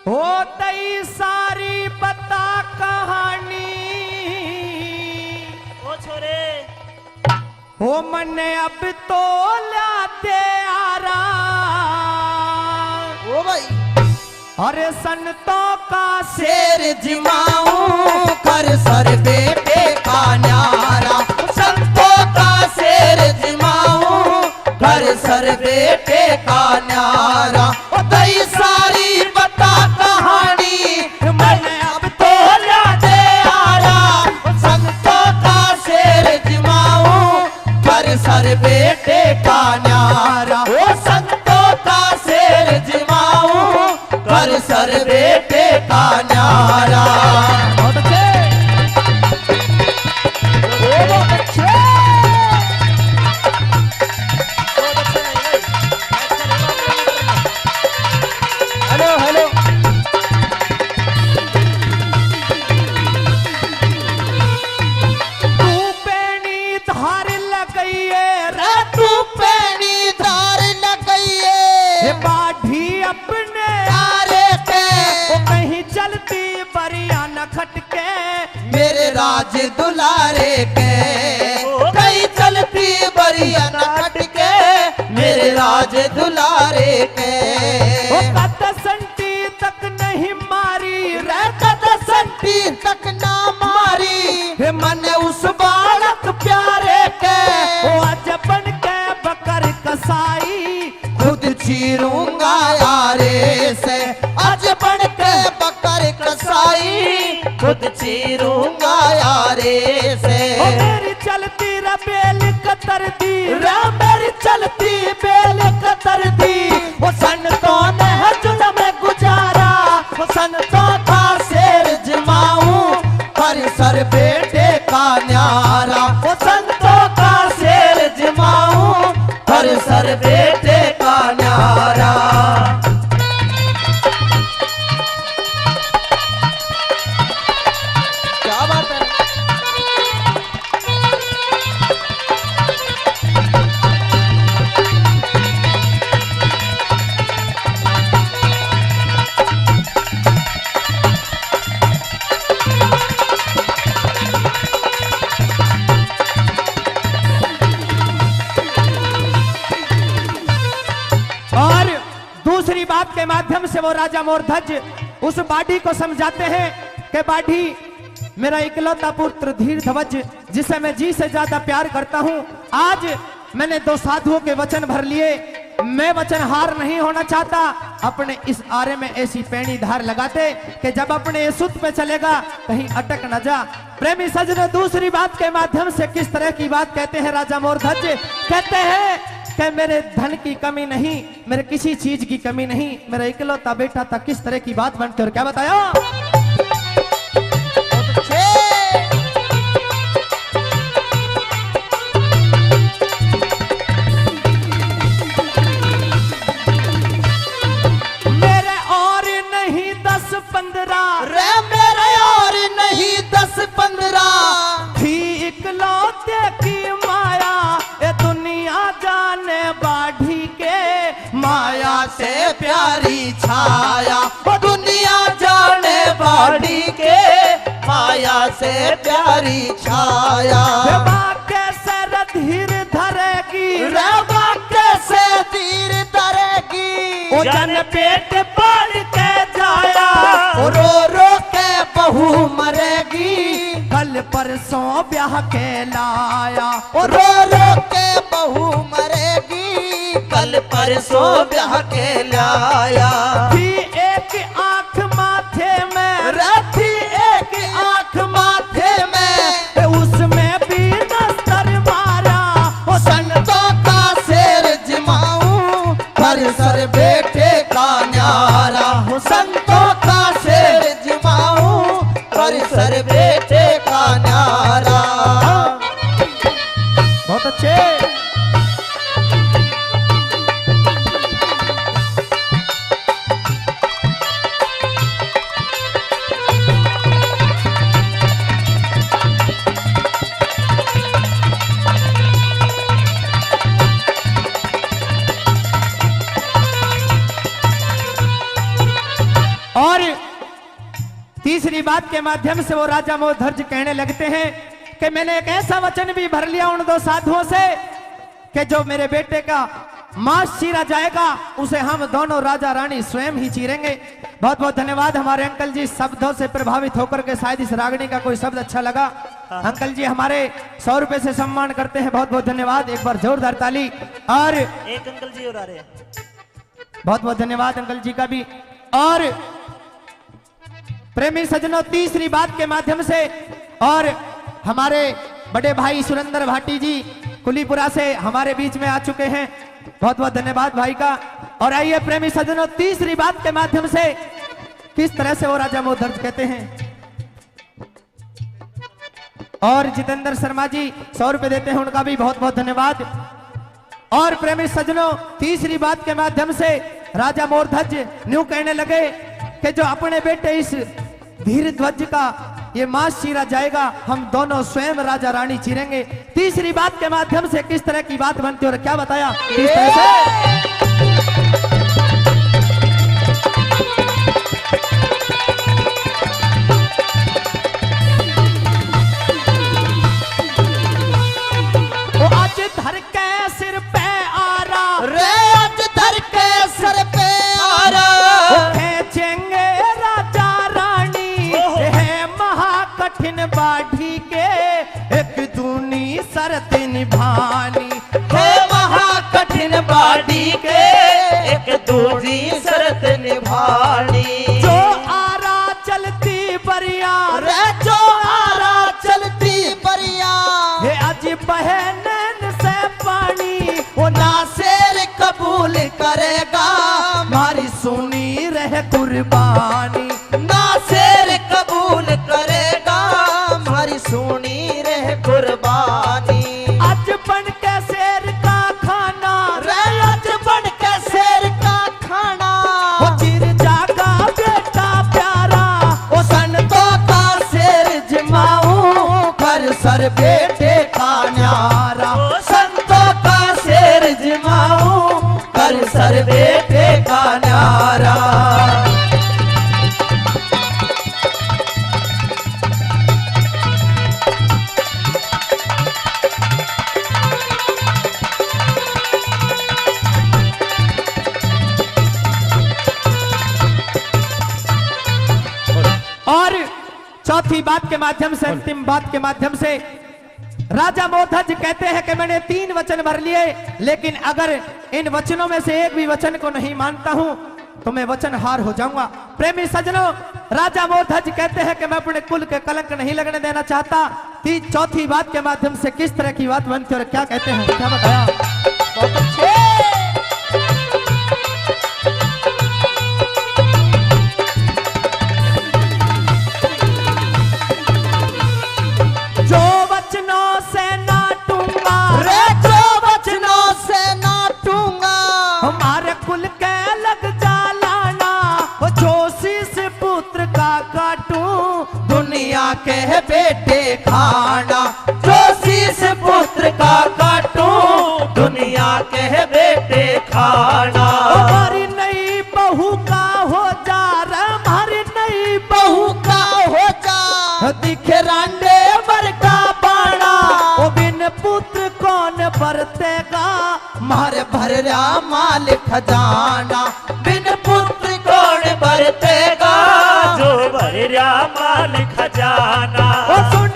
हो तई सारी बता कहानी ओ छोरे हो मने अब तो लाते आरा ओ भाई अरे संतों का शेर जिमाऊं कर सर बेटे का न्यारा संतों का शेर जिमाऊं कर सर बेटे का न्यारा ओ दई सारी बता कहानी मैंने अब तो लाते आरा संतों का शेर जिमाऊं कर सर बेटे का न्यारा ओ संतों का शेर जिमाऊं कर सर बेटे का न्यारा। बहुत अच्छे बहुत अच्छे हेलो हेलो तू पेनी धार लगइए रे तू पेनी धार लगइए बाढ़ी अपने तारे के वो कहीं चलती बरिया न खटके मेरे राज दुलारे के कहीं चलती बरिया न खटके मेरे राज दुलारे के वो कत संटी तक नहीं मारी रे कद संटी तक ना मारी हे मन उस बालक प्यारे के वो आज बन के बकर कसाई खुद चीरूंगा यारे से आज बन के बकर कसाई खुद चीरूंगा यारे से वो मेरी चलती रबेल कतर दी रे मेरी चलती बेल कतर दी वो संतों ने जुल्म में गुजारा वो संतों का शेर जमाऊं कर सर बेटे का न्यारा वो संतों का शेर जमाऊं कर सर बेटे का न्यारा। क्या बात है और दूसरी बात के माध्यम से वो राजा मोरध्वज उस बाढ़ी को समझाते हैं कि बाढ़ी मेरा इकलौता पुत्र धीर ध्वज जिसे मैं जी से ज्यादा प्यार करता हूं, आज मैंने दो साधुओं के वचन भर लिए, मैं वचन हार नहीं होना चाहता। अपने इस आरे में ऐसी पैनी धार लगाते कि जब अपने सुत पे चलेगा कहीं अटक न जा। प्रेमी सजनों, दूसरी बात के माध्यम से किस तरह की बात कहते हैं राजा मोरध्वज, कहते हैं कि मेरे धन की कमी नहीं, मेरे किसी चीज की कमी नहीं, मेरा इकलौता बेटा था। किस तरह की बात बनकर क्या बताया? मेरे और नहीं 10-15 रे मेरे और नहीं 10-15 थी इकलौते की माया, ये दुनिया जाने बाढ़ी के माया से प्यारी छाया वो दुनिया जाने बाड़ी के माया से प्यारी छाया कैसे धीर धरेगी रे कैसे तीर तरेगी वो जन पेट पड़ के जाया, रो रो के बहू मरेगी कल परसों ब्याह के लाया, रो रो के बहू मरेगी कल परसों ब्याह के लाया थी एक आंख माथे में, रथी एक आंख माथे में उसमें भी नस्तर मारा, वो संतों का शेर जमाऊं कर सर बेटे का न्यारा वो संतों का शेर जमाऊं कर सर बेटे का न्यारा। बहुत अच्छे। तीसरी बात के माध्यम से वो राजा मोहध्वज कहने लगते हैं कि मैंने एक ऐसा वचन भी भर लिया उन दो साधुओं से कि जो मेरे बेटे का मांस चीरा जाएगा उसे हम दोनों राजा रानी स्वयं ही चीरेंगे। बहुत बहुत धन्यवाद हमारे अंकल जी, शब्दों से प्रभावित होकर के शायद इस रागनी का कोई शब्द अच्छा लगा। अंकल जी हमारे 100 रुपए से सम्मान करते हैं, बहुत बहुत धन्यवाद। एक बार जोरदार ताली। और एक अंकल जी और आ रहे हैं, बहुत बहुत धन्यवाद अंकल जी का भी। और प्रेमी सज्जनों, तीसरी बात के माध्यम से और हमारे बड़े भाई सुरेंद्र भाटी जी कुलीपुरा से हमारे बीच में आ चुके हैं, बहुत बहुत धन्यवाद भाई का। और आइए प्रेमी सज्जनों, तीसरी बात के माध्यम से किस तरह से वो राजा मोहध्वज कहते हैं। और जितेंद्र शर्मा जी 100 रुपए देते हैं, उनका भी बहुत बहुत धन्यवाद। और प्रेमी सज्जनों, तीसरी बात के माध्यम से राजा मोहध्वज न्यू कहने लगे कि जो अपने बेटे इस धीर ध्वज का ये मांस चीरा जाएगा, हम दोनों स्वयं राजा रानी चीरेंगे। तीसरी बात के माध्यम से किस तरह की बात बनती है और क्या बताया किस तरह से। आज धर के सिर पे आ रहा रे, आज धर के सर पे आ रहा, खेचेंगे राजा रानी है महाकठिन बाढ़ी के एक दूनी शर्त निभानी। हे महाकठिन बाड़ी के एक दूसरी शर्त निभानी। जो आरा चलती बरिया रे, जो आरा चलती बरिया, हे अज बहनन से पानी वो ना शेर कबूल करेगा, मारी सुनी रह कुर्बानी। ना शेर कबूल करेगा, हमारी सुनी रहे कुर्बानी। आज बन के शेर का खाना रे, आज बन के शेर का खाना, वो चिर जागा बेटा प्यारा, वो संतों का शेर जमाऊं कर सर बेटे का न्यारा। संतों का शेर जमाऊं कर सर बेटे का न्यारा। और चौथी बात के माध्यम से, अंतिम बात के माध्यम से राजा मोहध्वज कहते हैं कि मैंने 3 वचन भर लिए, लेकिन अगर इन वचनों में से एक भी वचन को नहीं मानता हूं तो मैं वचन हार हो जाऊंगा। प्रेमी सज्जनों, राजा मोहध्वज कहते हैं कि मैं अपने कुल के कलंक नहीं लगने देना चाहता। चौथी बात के माध्यम से किस तरह की बात बनती है और क्या कहते हैं, क्या बताया। बहुत अच्छे। जो वचनों से नाटूंगा रे, जो वचनों से नाटूंगा, हमारे कुल के लग जालाना, वो जो शीस पुत्र का काटूं दुनिया के बेटे खाना। जो शीस पुत्र का काटूं दुनिया के बेटे खाना। हमारी नई बहू का हो जा रहा, हमारी नई बहू का हो जा, दिखे रांडे वर का बाणा, वो बिन पुत्र कौन बरतेगा, मार भरया माल खजाना। बिन पुत्र कौन बरतेगा, जो भरिया माल खजाना। वो सुन